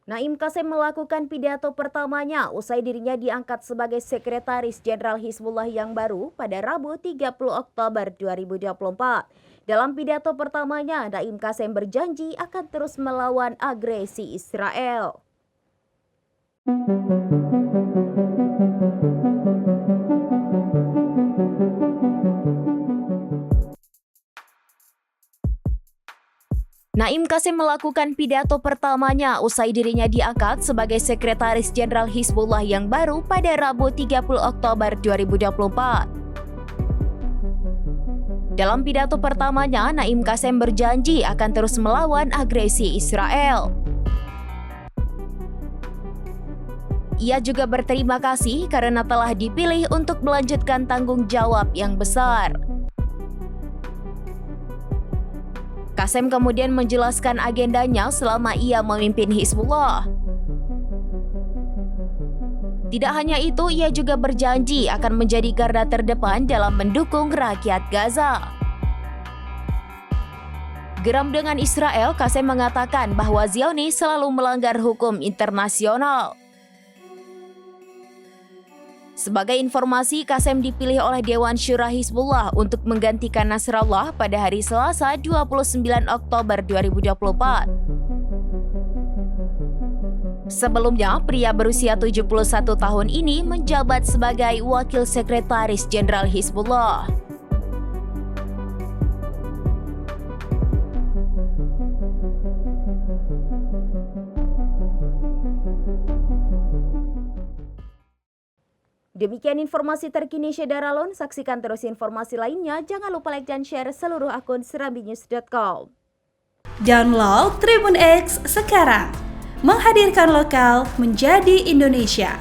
Naim Qassem melakukan pidato pertamanya usai dirinya diangkat sebagai Sekretaris Jenderal Hizbullah yang baru pada Rabu 30 Oktober 2024. Dalam pidato pertamanya, Naim Qassem berjanji akan terus melawan agresi Israel. Naim Qassem melakukan pidato pertamanya usai dirinya diangkat sebagai Sekretaris Jenderal Hizbullah yang baru pada Rabu 30 Oktober 2024. Dalam pidato pertamanya, Naim Qassem berjanji akan terus melawan agresi Israel. Ia juga berterima kasih karena telah dipilih untuk melanjutkan tanggung jawab yang besar. Qassem kemudian menjelaskan agendanya selama ia memimpin Hizbullah. Tidak hanya itu, ia juga berjanji akan menjadi garda terdepan dalam mendukung rakyat Gaza. Geram dengan Israel, Qassem mengatakan bahwa Zionis selalu melanggar hukum internasional. Sebagai informasi, Qassem dipilih oleh Dewan Syura Hizbullah untuk menggantikan Nasrallah pada hari Selasa 29 Oktober 2024. Sebelumnya, pria berusia 71 tahun ini menjabat sebagai Wakil Sekretaris Jenderal Hizbullah. Demikian informasi terkini Syederalon. Saksikan terus informasi lainnya. Jangan lupa like dan share seluruh akun serambinews.com. Download Tribun X sekarang. Menghadirkan lokal menjadi Indonesia.